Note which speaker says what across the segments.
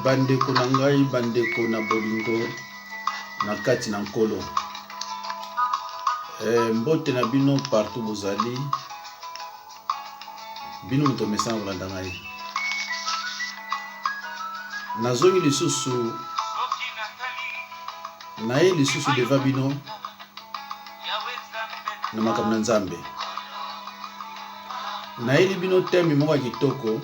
Speaker 1: Bandeko na ngai, bandeko na bolingo na kati na nkolo. Mbote na bino partout bozali. Bino moto mesana kolanda ngai. Nazongi lisusu naye lisusu deva bino na makambo na Nzambe. Naeli bino teme moko ya kitoko,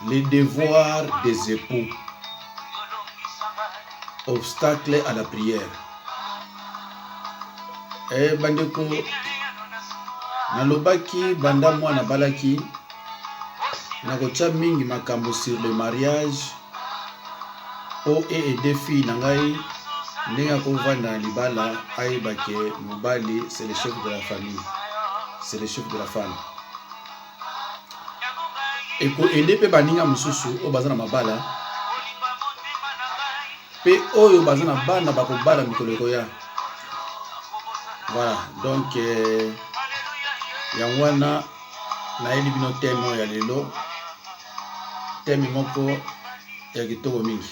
Speaker 1: les devoirs des époux, obstacle à la prière. Bandeko nalobaki banda mwana balaki nakotya mingi makambo sur le mariage po aider fille na ngai ndenge akovanda na libala ayebake mobali c'est le chef de la famille, c'est le chef de la femme. Eko ende pe baninga mususu o bazana mabala pe oyo bazana bana bakobala mikolo ekoya. Voilà, donc yangwana naeli bino teme ya lelo, teme moko ya kitoko mingi.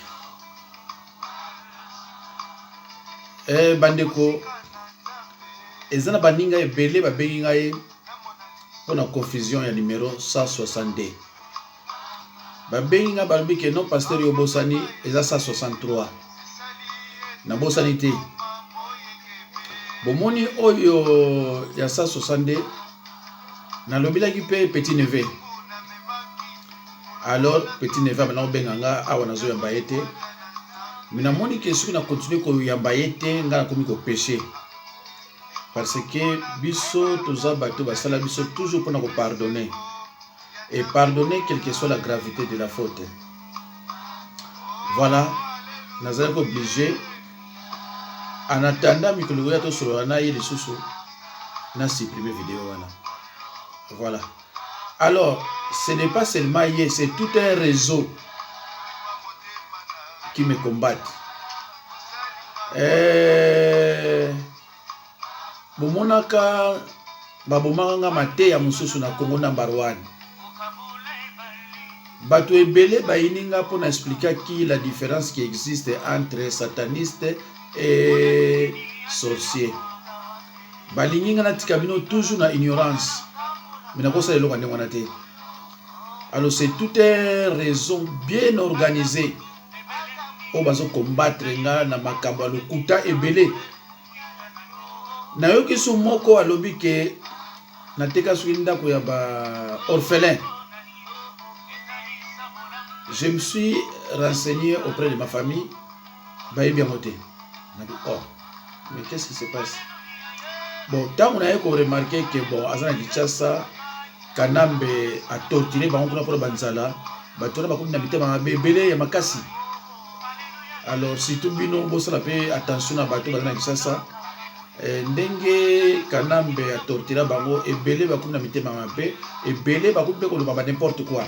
Speaker 1: Bandeko ezana baninga ebele babengi ngai pona confusion ya numéro 162. Babengi nga balobi ke non pasteur yo bosani eza 163. Na bosani te. Bomoni oyo ya 162 nalobilaki pe petit neveu. Alors petit neveu bana obenga nga awa nazo yamba yete. Mina moni ke soki na continue ko yamba yete nga na komi ko péché. Parce que biso toza bato basala biso toujours pour nous pardonner. Et pardonner quelle que soit la gravité de la faute. Voilà, nous sommes obligés. En attendant, mikolo ya to solo na yeli susu na supprimer vidéo voilà. Voilà. Alors, ce n'est pas seulement hier, c'est tout un réseau qui me combat. Bomonaka babomanga mate ya mususu na Congo number 1. Bato ebele bayininga pour expliquer qui la différence qui existe entre sataniste et sorcier. Balinginga na tikabino toujours na ignorance. Mina kosa lelo kande wana te. Alors c'est tout un réseau bien organisé. O bazo combattre nga na makambo lokuta ebele. Nayoki su moko alobi ke nateka soki ndako ya ba orphelin. Je me suis renseigné auprès de ma famille. Baye bien moté. On a dit oh, mais qu'est-ce qui se passe? Bon, tant on a remarqué que bon, Azana Kichasa, Kanambe a torturé bango pour banzala, batona bakomi na bitema bebele ya makasi. Alors si tout bino bosa la pe attention na bato Azana Kichasa. Ndenge Kanambe a torturé bango ebele bakomi na mitema mabe, ebele bakomi pe koloba n'importe quoi.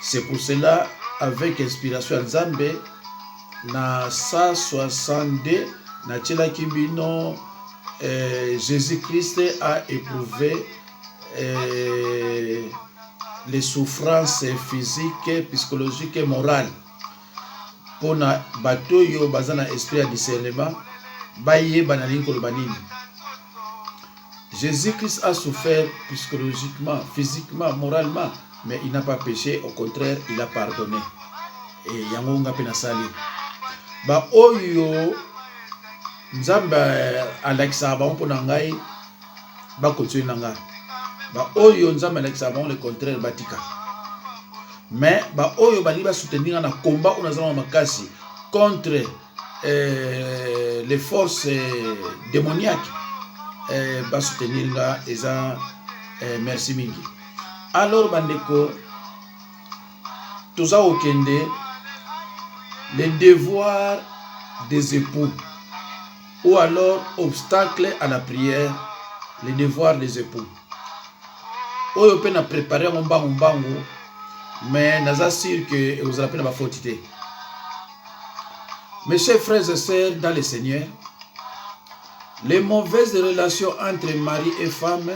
Speaker 1: C'est pour cela, avec inspiration Nzambe, na 162, na tchela kibino, Jésus-Christ a éprouvé les souffrances physiques, psychologiques et morales. Pour na bato yo bazana esprit à discernement, baye banali kolobanini. Jésus-Christ a souffert psychologiquement, physiquement, moralement, mais il n'a pas péché, au contraire, il a pardonné. Et yango nga pe nasali. Ba oyo Nzambe alakisa ba mpona ngai ba continue nanga. Ba oyo Nzambe alakisa ba le contraire batika. Mais ba oyo bali ba soutenir na combat on azama makasi contre les forces démoniaques. Ba soutenir nga eza merci mingi. Alors bandeko toza okende les devoirs des époux ou alors obstacle à la prière, les devoirs des époux. Oyo pe na préparer mon bango mais naza sûr que vous allez pas ma faute. Mes chers frères et sœurs dans le Seigneur, les mauvaises relations entre mari et femme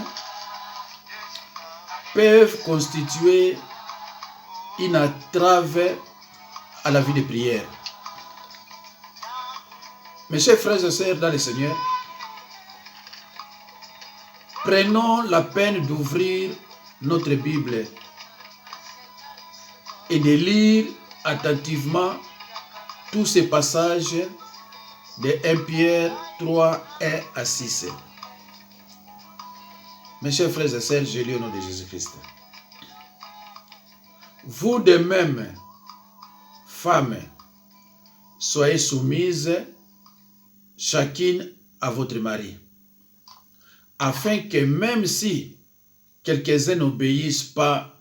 Speaker 1: peuvent constituer une entrave à la vie de prière. Mes chers frères et sœurs dans le Seigneur, prenons la peine d'ouvrir notre Bible et de lire attentivement tous ces passages de 1 Pierre 3, 1 à 6. Mes chers frères et sœurs, je lis au nom de Jésus-Christ. Vous de même, femmes, soyez soumises chacune à votre mari, afin que même si quelques-uns n'obéissent pas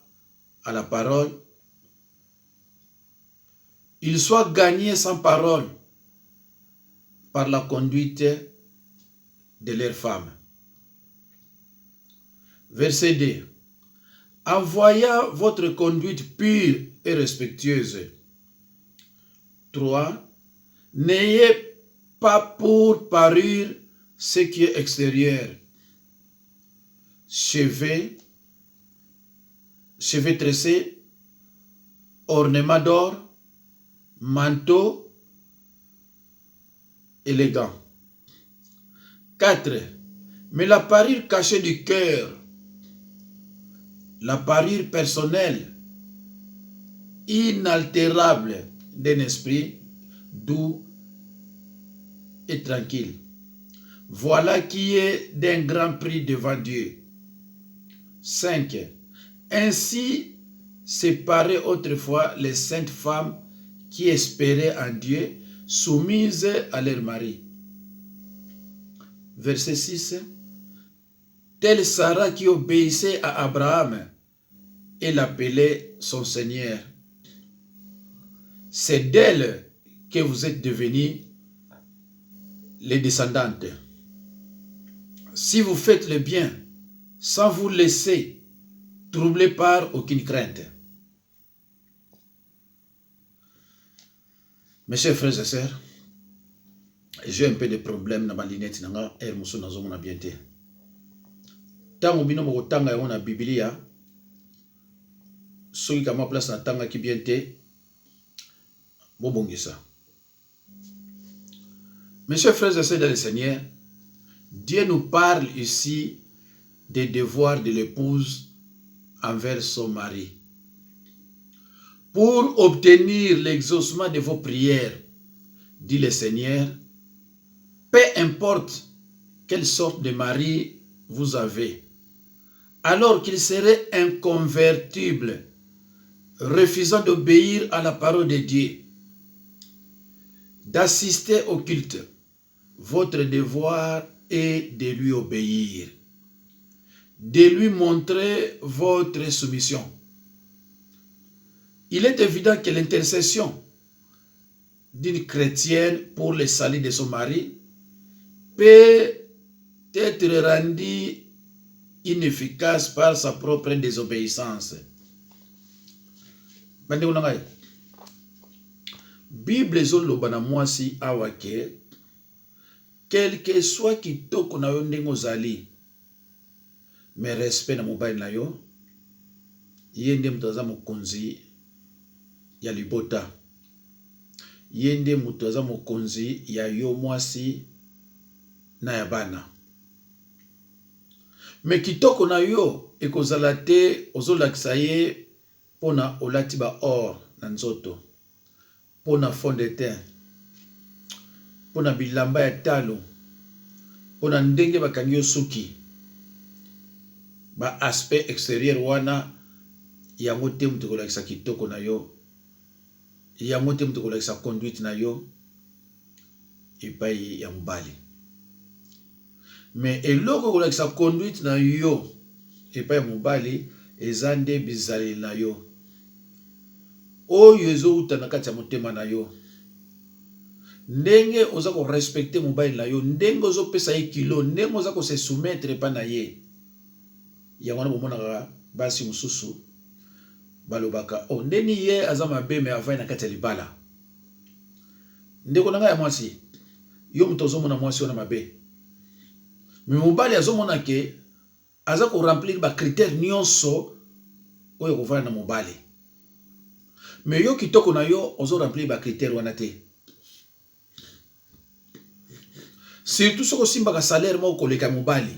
Speaker 1: à la parole, ils soient gagnés sans parole par la conduite de leurs femmes. Verset 2. En voyant votre conduite pure et respectueuse. 3. N'ayez pas pour parure ce qui est extérieur. Cheveux tressés, ornements d'or, manteau élégant. 4. Mais la parure cachée du cœur, la parure personnelle, inaltérable d'un esprit doux et tranquille. Voilà qui est d'un grand prix devant Dieu. 5. Ainsi séparaient autrefois les saintes femmes qui espéraient en Dieu, soumises à leur mari. Verset 6. Telle Sarah qui obéissait à Abraham et l'appelait son Seigneur. C'est d'elle que vous êtes devenus les descendantes. Si vous faites le bien, sans vous laisser troubler par aucune crainte. Mes chers frères et sœurs, j'ai un peu de problème dans ma lunette. Tango bino moko tanga yango na Biblia, soki kama place na tanga ki bien te, bobongisa. Mes chers frères et sœurs dans le Seigneur, Dieu nous parle ici des devoirs de l'épouse envers son mari. Pour obtenir l'exaucement de vos prières, dit le Seigneur, peu importe quelle sorte de mari vous avez, alors qu'il serait inconvertible, refusant d'obéir à la parole de Dieu, d'assister au culte, votre devoir est de lui obéir, de lui montrer votre soumission. Il est évident que l'intercession d'une chrétienne pour le salut de son mari peut être rendue inefficace par sa propre désobéissance. Bible ezoloba na mwasi awa ke quel que soit kitoko na yo ndenge ozali, mais respect na mobali na yo, ye nde mutu aza mokonzi ya libota, ye nde mutu aza mokonzi ya yo mwasi na ya bana. Mais kitoko na yo ekozala te ozolakisa ye pona olati ba or na nzoto, pona fond de teint, pona bilamba ya talo, pona ndenge bakangi yo suki. Ba aspect extérieur wana yango te mutu kolakisa kitoko na yo, yango te mutu kolakisa conduite na yo epai ya mobali. Mais eloko kolakisa conduite na yo epai ya mobali eza nde bizaleli na yo oyo ezouta na kati ya motema na yo, ndenge oza ko respecter mobali na yo, ndenge ozo pesa ye kilo, ndenge oza ko se soumettre pa na ye. Yango na bomonaka basi mususu balobaka o ndeni ye aza mabe me avai na kati ya libala. Ndeko na ngai ya mwasi, yo mutu ozomona mwasi wana mabe, me mobali azomona ke aza ko remplir ba critère nyonso oyo kovana na mobali. Mais yo kitoko na yo, ozo remplir ba critère wana te. Surtout ce que simba ka salaire mo koleka mobali.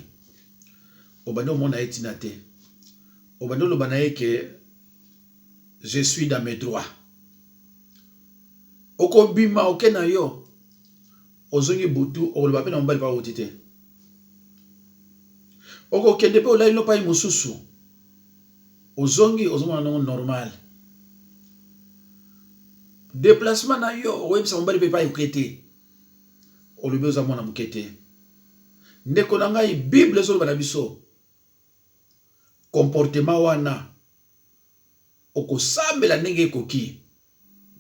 Speaker 1: Obando mona etina te. Obando lo banaye que je suis dans mes droits. Oko bima oke na yo. Ozongi butu oloba pe na mobali pa otite. Oko kende pe olai no pa mususu. Ozongi ozomona no normal. Déplacement na yo oyebisa mobali pe pa yokete. Olobi ozamona mukete. Ndeko na ngai Bible ezoloba na biso. Comportement wana okosambela ndenge ekoki.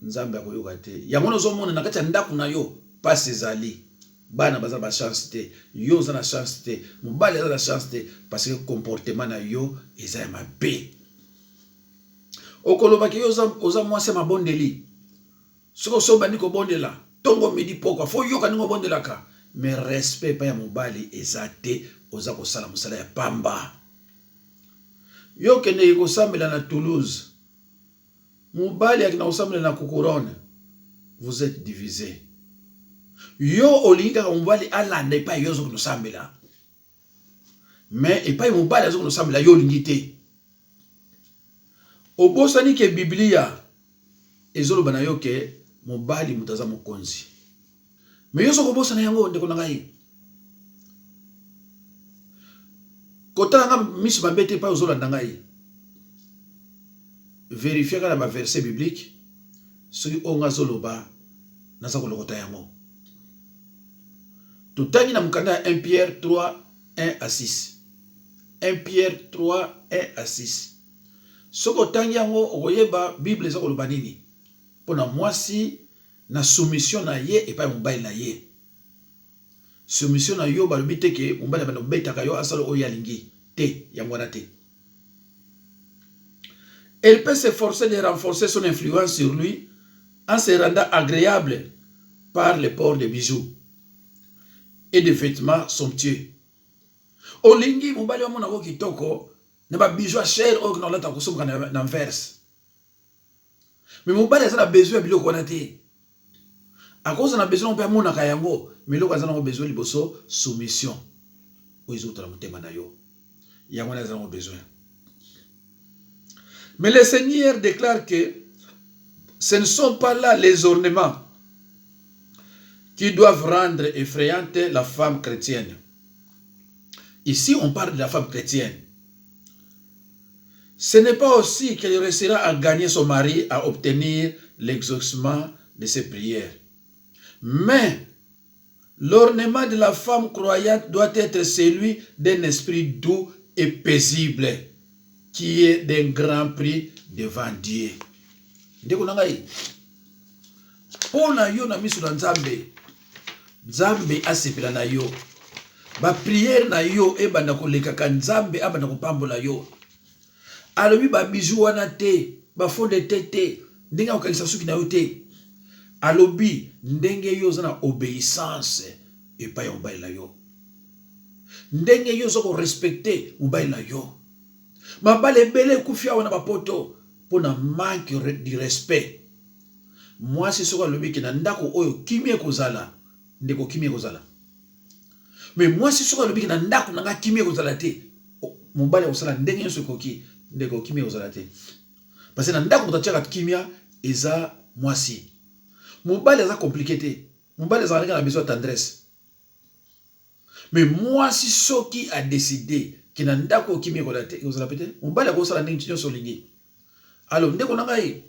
Speaker 1: Nzambe akoyoka te. Yango ozomona na kati ya ndako na yo passe ezali. Bana baza ba chance te. Yo za na chance te. Mobali za na chance te parce que comportement na yo eza ya mabe. Okoloba ke yo oza mwasi mabondeli. Soko so bandi ko bondela. Tongo midi poko fo yoka ningo bondelaka. Mais respect pa ya mobali eza te oza ko sala musala ya pamba. Yo kende ko sambela na Toulouse. Mobali akina osambela na Kukurone. Vous êtes divisés. Yo olinga ka mobali alanda epa yo zo ko sambela. Mais epa mobali azo ko sambela yo lingite. Obosani ke Biblia ezoloba na yo ke mobali mutaza mokonzi. Mais yo soko bosana yango ndeko na ngai. Kota nga misu mabete pa ozolanda ngai. Vérifier kana ba verset biblique soki onga zoloba naza kolokota yango. Tutangi na mukanda 1 Pierre 3 1 à 6. 1 Pierre 3 1 à 6. Soko tangi yango okoyeba Bible eza koloba nini. Pona mwasi na soumission na ye epa mobali na ye. Soumission na yo balobi te ke mobali bana betaka yo asalo oyo alingi te yango wana te. Elle peut s'efforcer de renforcer son influence sur lui en se rendant agréable par le port de bijoux et de vêtements somptueux. Olingi mobali wa mona ko kitoko na ba bijoux cher o na lata ko sombra na verse. Mais mobali a besoin biloko wana te. À cause on a besoin de mona kayango, mais loko azana besoin liboso soumission. Oizo tala mutema na yo. Yango na azana besoin. Mais le Seigneur déclare que ce ne sont pas là les ornements qui doivent rendre effrayante la femme chrétienne. Ici, on parle de la femme chrétienne. Ce n'est pas aussi qu'elle réussira à gagner son mari, à obtenir l'exaucement de ses prières. Mais l'ornement de la femme croyante doit être celui d'un esprit doux et paisible, qui est d'un grand prix devant Dieu. Ndeko nangai. Pona yo na misu na Nzambe. Nzambe asepela na yo. Ba prière na yo ebanda koleka ka Nzambe abanda kopambola yo. Alobi ba bijou wana te, ba fonde te, ndenge okalisa suki na yo te. Alobi ndenge yo zana obéissance epa ya mobali na yo. Ndenge yo zoko respecter mobali na yo. Mabale ebele kufia wana bapoto pona manque du respect. Moi c'est soko alobi ke na ndako oyo kimie kozala, ndeko kimie kozala. Mais moi c'est soko alobi ke na ndako nanga kimie kozala te. Mobali osala ndenge nso koki ndeko kimie kozala te. Parce que na ndako mutachaka kimia eza mwasi. Mobali eza compliqué te. Mobali eza na besoin de tendresse. Mais moi si soki a décidé que na ndako kimie kozala pete, mobali akosala ndenge nyonso lingi. Alors ndeko na ngai.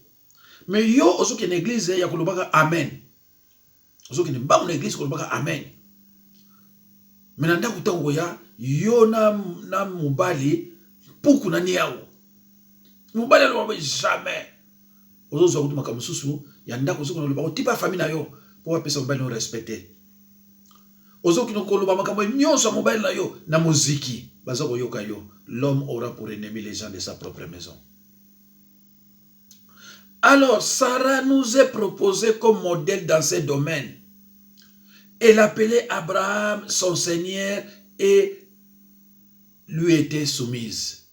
Speaker 1: Mais yo osoki na église ya kolobaka amen. Osoki na bango na église kolobaka amen. Mais na ndako tango ya yo na mobali puku na niao. Mobali aloba jamais. Ozo kutu makamususu ya ndako soko na loba tipa famille na yo po apesa mobali no respecter. Ozo kino koloba makambo nyonso mobali na yo na muziki bazoko yoka yo. L'homme aura pour ennemi les gens de sa propre maison. Alors Sarah nous est proposée comme modèle dans ce domaine. Elle appelait Abraham son Seigneur et lui était soumise.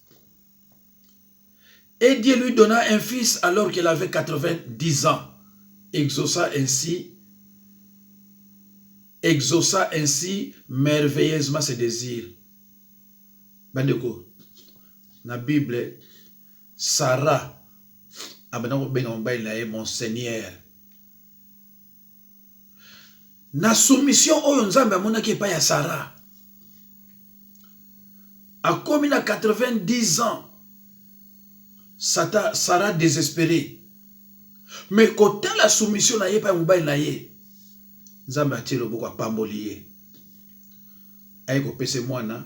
Speaker 1: Et Dieu lui donna un fils alors qu'il avait 90 ans, exauça ainsi merveilleusement ses désirs. Bandeko, na Bible, Sarah, mon Seigneur. Na soumission oyo nzambe amonaki epai ya Sarah. Akomi na 90 ans, Sarah désespérée. Mais côté la soumission na ye pa mobile na ye, nzambe atie loboko apamboli ye. Aye ko pese mwana,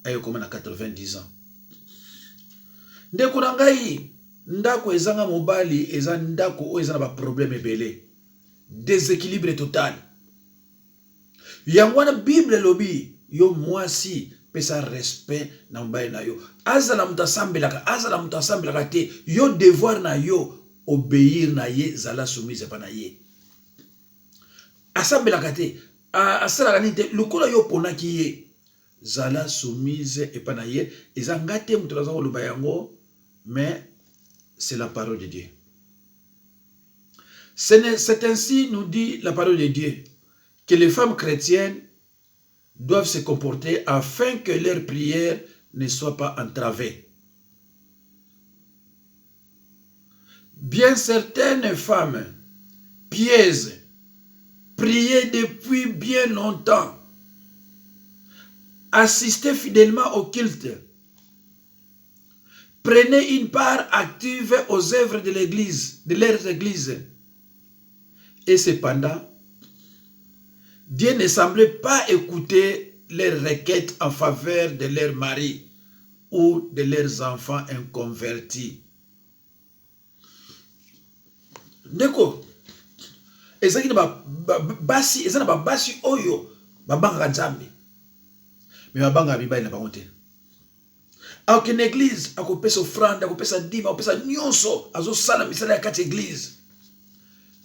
Speaker 1: aye koma na 90 ans. Ndeko na ngai, ndako ezanga mobali, eza ndako oyo eza na ba problème ebele. Déséquilibre total. Yangwana Bible lobi, yo mwasi pesa respect na mobali na yo. Azala mutasambelaka te, yo devoir na yo obéir na ye, zala soumise pa na ye. Asambelaka te, asalaka nini te, lokola yo ponaki ye, zala soumise epa na ye, eza ngate mutu naza koloba yango, mais c'est la parole de Dieu. C'est ainsi, nous dit la parole de Dieu, que les femmes chrétiennes doivent se comporter afin que leur prière ne soit pas entravée. Bien certaines femmes pieuses priaient depuis bien longtemps, assistaient fidèlement au culte, prenaient une part active aux œuvres de l'église, de leurs églises. Et cependant, Dieu ne semblait pas écouter leurs requêtes en faveur de leur mari ou de leurs enfants inconvertis. Ndeko, ezaki na basi, ezana ba basi oyo babanga nzambe. Mais babanga mibali na bango te. Alors qu'une église akopesa offrande, akopesa dîme, akopesa nyonso, azosala misala ya kati église.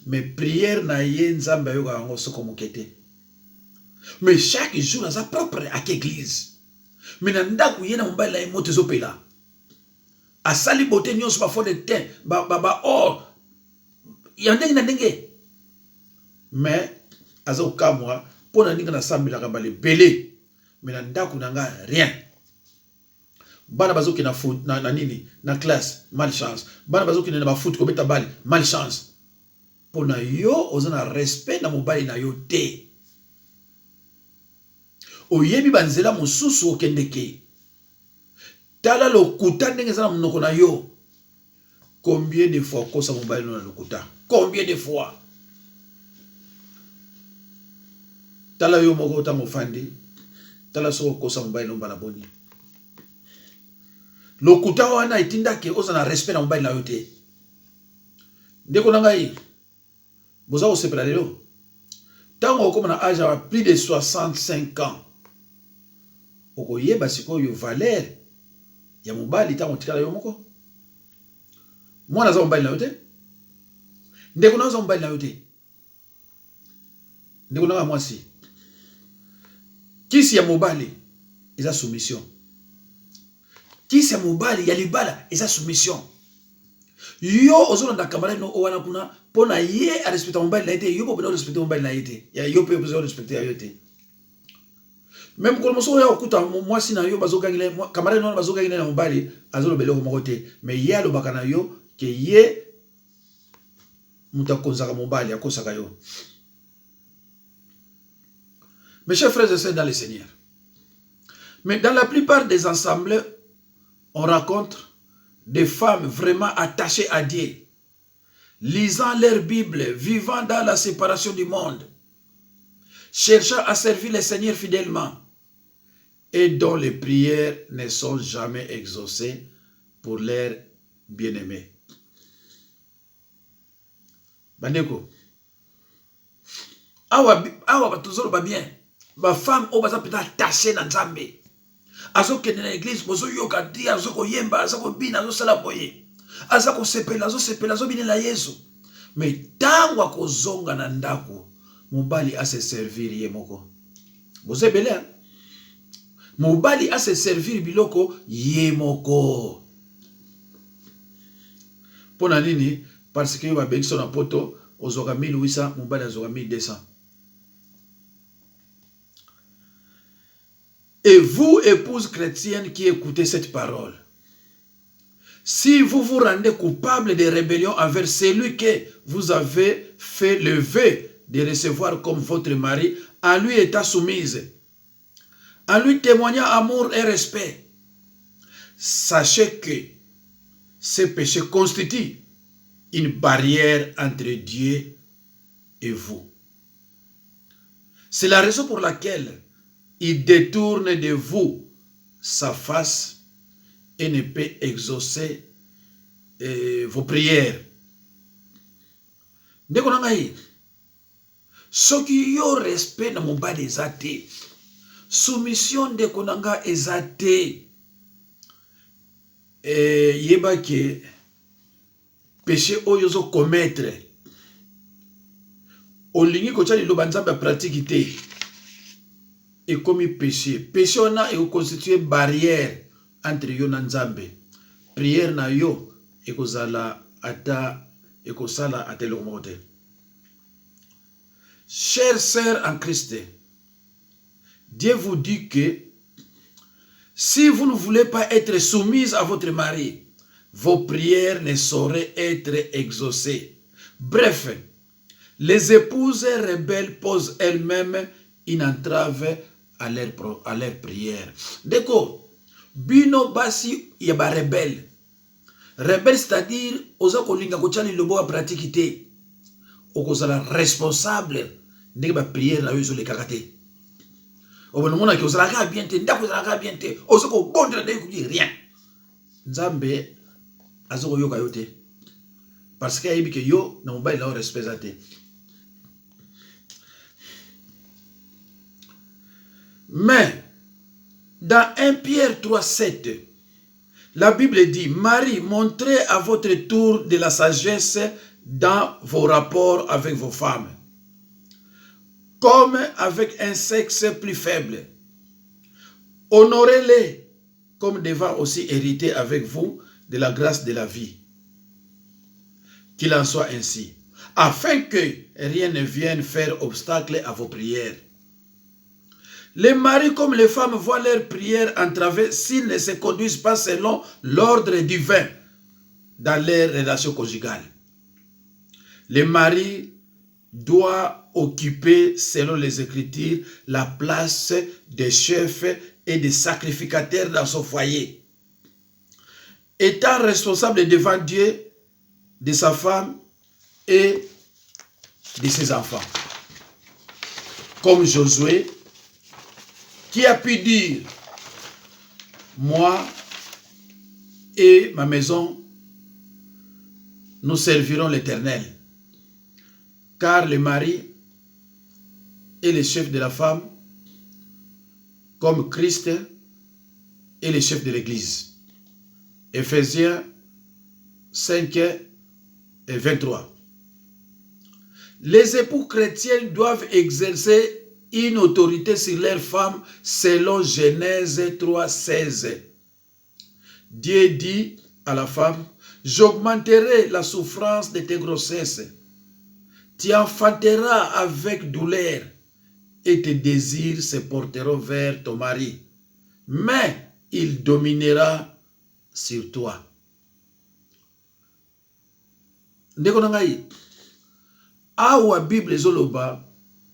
Speaker 1: Mais prière na ye nzambe ayoka yango soko mokete. Mais chaque jour aza propre à l'église. Mais na ndako ye na mobali na ye moto ezopela. Asali bote nyonso ba fond de teint, ba or. Ya ndenge na ndenge. Mais aza okamwa pona ndinga na sambelaka bale belé. Mais na ndako na nga rien. Bana bazoki na foot na nini na classe malchance. Bana bazoki na ba foot ko beta bali malchance. Pona yo ozana respect na mobali na yo te. Oyebi banzela mosusu okendeke. Tala lokuta ndenge zana munoko na yo. Combien de fois kosa mobali na lokuta? Combien de fois? Tala yo moko ta mofandi. Tala so kosa mobali no bana boni. Lokuta wana itinda ke ozana respect na mobali na yo te. Ndeko na ngai boza osepela lelo. Tango okoma na âge à plus de 65 ans. Okoyeba sikoyo valeur ya mobali tango tikala yo moko. Mwana za mobali na yo te. Ndeko na za mobali na yo te. Ndeko na mwasi. Kisi ya mobali eza soumission. Kisi ya mobali ya libala eza soumission. Yo ozolanda kamara no wana kuna pona ye a respecter mobali na ye, yo po respecter mobali na ye. Ya yo pe respecter ya yo te. Même quand on ya okuta mwasi na yo bazokangile kamara no bazokangile na mobali azolobele ko moko te, mais ye alobaka na yo ke ye mutakonzaka mobali akosaka yo. Mes chers frères et sœurs dans le Seigneur. Mais dans la plupart des ensembles, on rencontre des femmes vraiment attachées à Dieu, lisant leur Bible, vivant dans la séparation du monde, cherchant à servir le Seigneur fidèlement et dont les prières ne sont jamais exaucées pour leurs bien-aimés. Bandeko, awa batozolo ba bien, ba femme o baza peta attachée na Nzambe. Azo kende na église bozo yoka di azo ko yemba azo ko bina azo sala boye. Azo ko sepela azo bina la Yesu. Mais tango ko zonga na ndako, mobali a se servir ye moko. Bozo belé. Mobali a se servir biloko ye moko. Pona nini? Parce que va bengi son poto aux 1800, mobali aux 1200. Et vous, épouses chrétiennes qui écoutez cette parole, si vous vous rendez coupable de rébellion envers celui que vous avez fait le vœu de recevoir comme votre mari, en lui étant soumise, en lui témoignant amour et respect, sachez que ce péché constitue une barrière entre Dieu et vous. C'est la raison pour laquelle il détourne de vous sa face et ne peut exaucer vos prières. Ndeko na ngai, soki yo respect na mobali eza te, soumission ndeko na nga eza te, yeba ke péché oyo zo commettre olingi kotia liloba nzambe pratique te ekomi péché. Péché wana ekoconstitue barrière entre yo na nzambe. Prière na yo ekozala ata ekosala ata eloko moko te. Chers sœurs en Christ, Dieu vous dit que si vous ne voulez pas être soumise à votre mari, vos prières ne sauraient être exaucées. Bref, les épouses rebelles posent elles-mêmes une entrave à leur prière. Deko, bino basi yaba rebelle. Rebelle, c'est-à-dire, oza kolinga kochali lobo a pratique, okozala responsable de ba prière na yo le kakate. Obonomona ki ozala ka bien te, ndako ozala ka bien te, oza ko bondela de ko rien. Nzambe azoko yoka yo te. Parce que ayebi ke yo na mobali na o respect te. Mais dans 1 Pierre 3,7, la Bible dit: Marie, montrez à votre tour de la sagesse dans vos rapports avec vos femmes, comme avec un sexe plus faible. Honorez-les comme devant aussi hériter avec vous de la grâce de la vie. Qu'il en soit ainsi, afin que rien ne vienne faire obstacle à vos prières. Les maris comme les femmes voient leurs prières entravées s'ils ne se conduisent pas selon l'ordre divin dans leurs relations conjugales. Les maris doivent occuper, selon les Écritures, la place des chefs et des sacrificateurs dans son foyer, étant responsable devant Dieu de sa femme et de ses enfants. Comme Josué, qui a pu dire: moi et ma maison, nous servirons l'Éternel. Car le mari est le chef de la femme, comme Christ est le chef de l'Église. Éphésiens 5 et 23. Les époux chrétiens doivent exercer une autorité sur leurs femmes selon Genèse 3,16. Dieu dit à la femme: j'augmenterai la souffrance de tes grossesses. Tu enfanteras avec douleur et tes désirs se porteront vers ton mari, mais il dominera sur toi. Ndeko na ngai, awa Bible ezoloba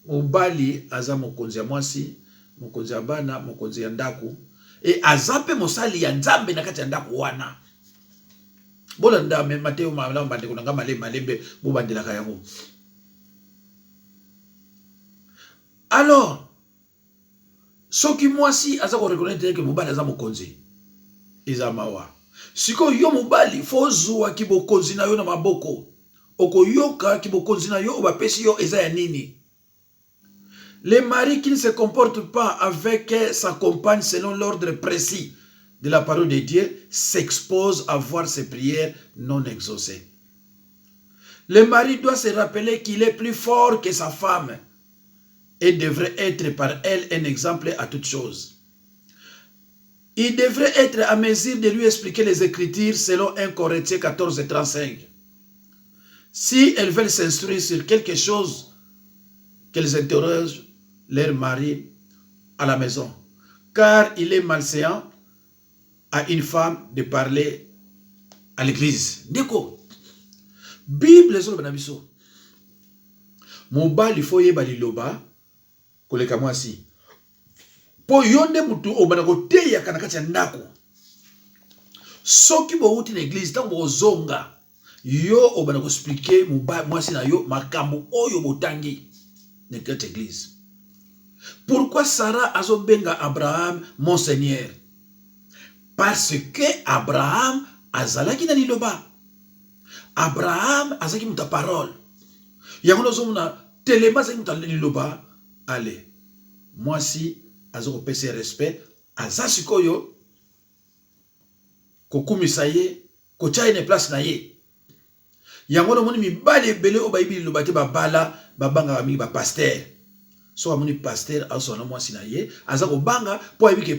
Speaker 1: mobali aza mokonzi ya mwasi, mokonzi ya bana, mokonzi ya ndako, e azape mosali ya nzambe na kati ya ndako wana. Bola ndame Mateo malamu bandeko na ngama malembe bobandelaka yango. Alors, soki mwasi aza ko reconnaître que mobali aza mokonzi, eza mawa. Siko yo mobali fozwa kibokonzi na yo na maboko, okoyoka kibokonzi na yo obapesi yo eza ya nini? Les maris qui ne se comportent pas avec sa compagne selon l'ordre précis de la parole de Dieu s'exposent à voir ses prières non exaucées. Le mari doit se rappeler qu'il est plus fort que sa femme et devrait être par elle un exemple à toute chose. Il devrait être à mesure de lui expliquer les Écritures selon 1 Corinthiens 14 et 35. Si elles veulent s'instruire sur quelque chose, qu'elles interrogent leur mari à la maison. Car il est malséant à une femme de parler à l'église. Ndeko, Bible est sur le banabiso. Mobali faut yeba liloba koleka mwasi. Po yonde mutu obana koteya kana kati ya ndako. Soki bo uti na église tango bozonga yo obana ko expliquer mwasi na yo makambo oyo botangi na kati ya église. Pourquoi Sarah azobenga Abraham mon Seigneur? Parce que Abraham azalaki na liloba. Abraham azalaki muta parole. Yango nozomona telema azalaki muta liloba. Allez, moi si azoko pese respect azasikoyo kokumisa ye kotia ene place na ye. Yango nomoni mibale ebele o bayibi liloba te babala babanga mingi ba pasteur. So amoni pasteur asona mwasi na ye azako banga po ayebi ke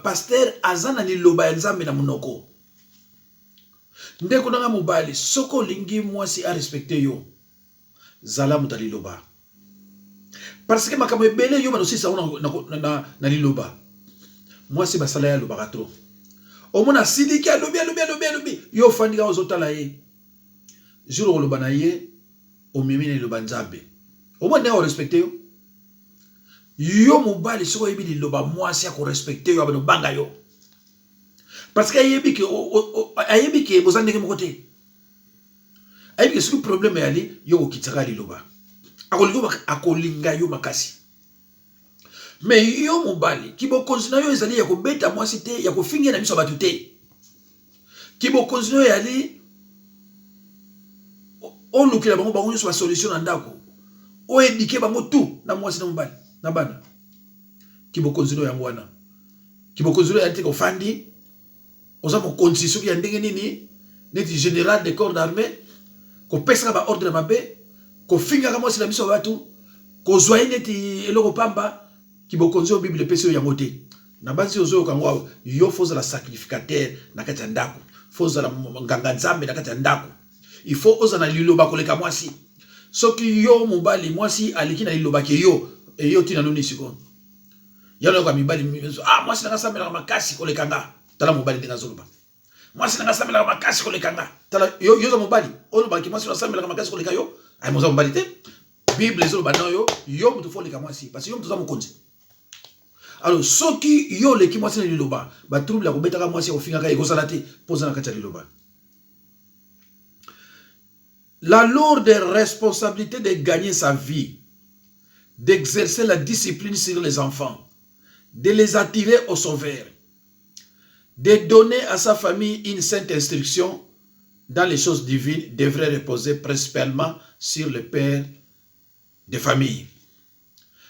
Speaker 1: pasteur azana liloba ya Nzambe na munoko. Ndeko nanga mobali soko lingi mwasi a respecter yo zala muta liloba. Parce que makambo ebele yo banosisa na liloba. Mwasi basala ya loba trop. Omona sidiki alobi yo fandika ozotala ye. Juro loba na ye omimi na liloba Nzambe. Au moins, on respecte yo. Yo mobali soko yebi liloba mwasi ya ko respecte yo abano banga yo. Parce que ayebi ke bozandeke mokote. Ayebi ke soki problème yali yo okitaka liloba. Akolinga yo makasi. Mais yo mobali ki bo continue yo ezali ya ko beta mwasi te ya ko finga na miso batu te. Ki bo continue yali on lukila bango bango so solution na ndako. O éduquer bango tout na mwasi na mobali na bana kibo konzilo yango wana kibo konzilo ya te ko fandi oza mo constitution ya ndenge nini neti général de corps d'armée ko pesa ba ordre mabe ko finga ka mwasi na miso batu ko zoye neti eloko pamba kibo konzilo bible pesa yango te na banzi ozo kango yo foza la sacrificateur na kati ya ndako foza la nganga Nzambe na kati ya ndako il faut oza na liloba koleka mwasi. Soki yo mobali mwasi aliki na liloba ke yo tina nuni siko. Yalo kwa mibali mwasi nanga samela makasi kolekanga tala mobali ndinga zoloba. Mwasi nanga samela makasi kolekanga tala yo za mobali oloba ki mwasi nanga samela makasi koleka yo ay moza mobali te. Bible zoloba na yo mutu fo leka mwasi parce que yo mutu za mukonzi. Alors soki yo leki mwasi na liloba ba trouble ya kobetaka mwasi ofinga ka ekozala te poza na kati ya liloba. La lourde responsabilité de gagner sa vie, d'exercer la discipline sur les enfants, de les attirer au sauveur, de donner à sa famille une sainte instruction dans les choses divines devrait reposer principalement sur le père de famille.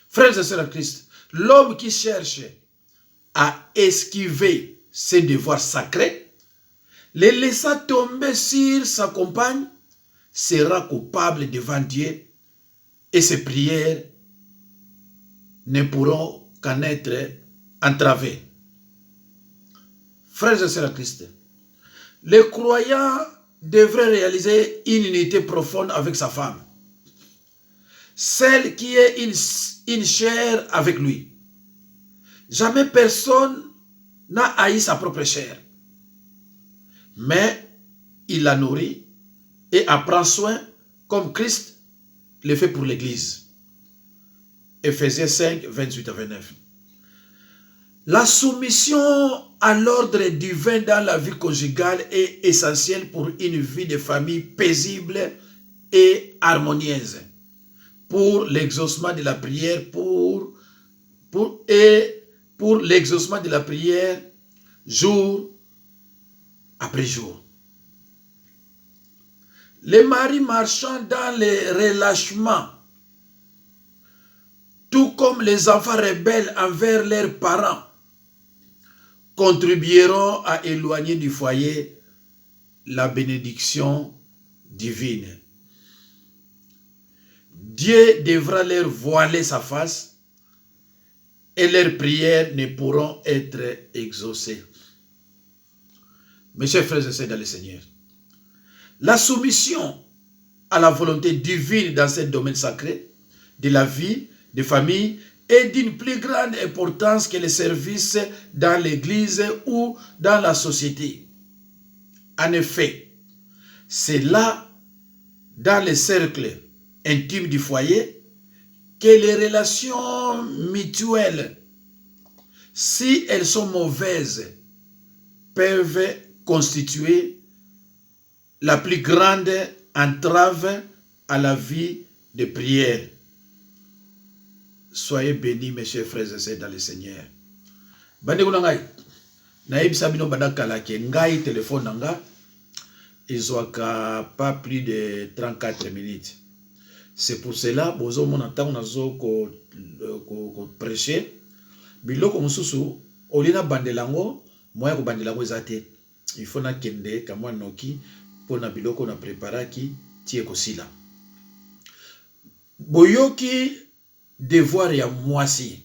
Speaker 1: Frères et sœurs en Christ, l'homme qui cherche à esquiver ses devoirs sacrés, les laissant tomber sur sa compagne, sera coupable devant Dieu et ses prières ne pourront qu'en être entravées. Frères et sœurs en Christ, le croyant devrait réaliser une unité profonde avec sa femme, celle qui est une chair avec lui. Jamais personne n'a haï sa propre chair, mais il la nourrit et apprend soin comme Christ le fait pour l'Église. Ephésiens 5, 28 à 29. La soumission à l'ordre divin dans la vie conjugale est essentielle pour une vie de famille paisible et harmonieuse, pour l'exaucement de la prière, pour l'exaucement de la prière jour après jour. Les maris marchant dans les relâchements, tout comme les enfants rebelles envers leurs parents, contribueront à éloigner du foyer la bénédiction divine. Dieu devra leur voiler sa face et leurs prières ne pourront être exaucées. Mes chers frères et sœurs dans le Seigneur, La soumission à la volonté divine dans ce domaine sacré de la vie, de famille, est d'une plus grande importance que les services dans l'église ou dans la société. En effet, c'est là, dans les cercles intimes du foyer, que les relations mutuelles, si elles sont mauvaises, peuvent constituer la plus grande entrave à la vie de prière. Soyez bénis, mes chers frères et sœurs dans le Seigneur. Bandeko na ngai, naebisa bino bandakala ke ngai téléphone na nga ezwaka pas plus de 34 minutes. C'est pour cela bozo mona ntango nazo ko prêcher biloko mosusu olina bandelango moya ko bandelango ezate. Il faut na kende kamwa noki pona biloko na préparaki tie kosila. Boyoki devoir ya mwasi.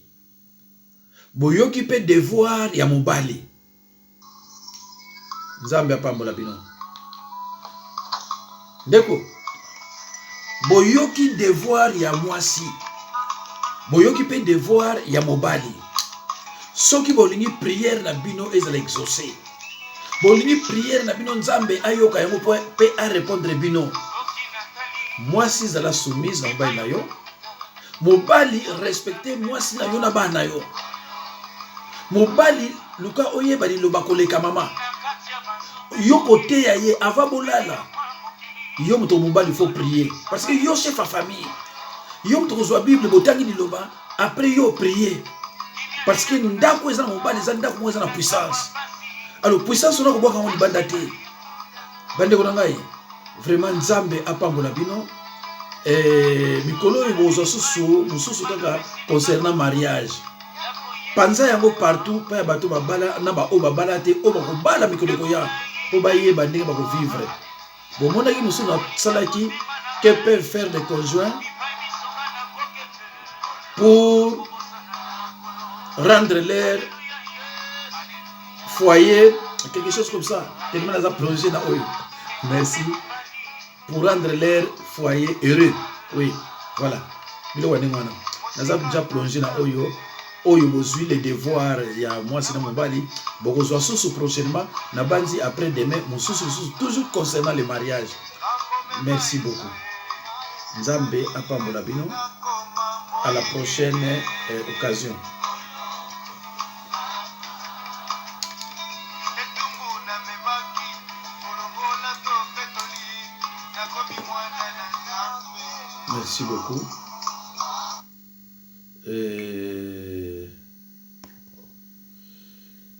Speaker 1: Boyoki pe devoir ya mobali. Nzambe apambola bino. Ndeko. Boyoki devoir ya mwasi. Boyoki pe devoir ya mobali. Soki bolingi prière na bino ezala exaucé. Bolingi prière na bino nzambe ayoka yango pe a répondre bino. Mwasi zala soumise na mobali na yo. Mobali respecter mwasi na yo na bana yo. Mobali luka oyeba liloba koleka mama. Yo kote ya ye ava bolala. Yo muto mobali faut prier parce que yo chef à famille. Yo muto kozwa Bible botangi liloba après yo prier. Parce que ndako eza mobali eza ndako mo eza na puissance. Alors puissance on a ko boka ngoni banda te. Bande ko ngai vraiment nzambe apambola bino. Mikolo ebozo susu kaka concernant mariage. Panza yango partout pa bato babala na ba o babala te o ba ko bala mikolo ko ya po ba ye ba ndenge ba ko vivre. Bon mon aki musu na salaki que peuvent faire des conjoints pour rendre leur foyer quelque chose comme ça. Tellement ça plongé dans eux. Merci. Pour rendre leur foyer heureux. Oui, voilà. Nous avons déjà plongé dans Oyo. Oyo bozui les devoirs. Il y a moi, c'est dans mon bali. Bogozo sous prochainement. Nabanzi après demain. Mon sous toujours concernant le mariage. Merci beaucoup. Nzambe apambola bino. À la prochaine occasion. Merci beaucoup.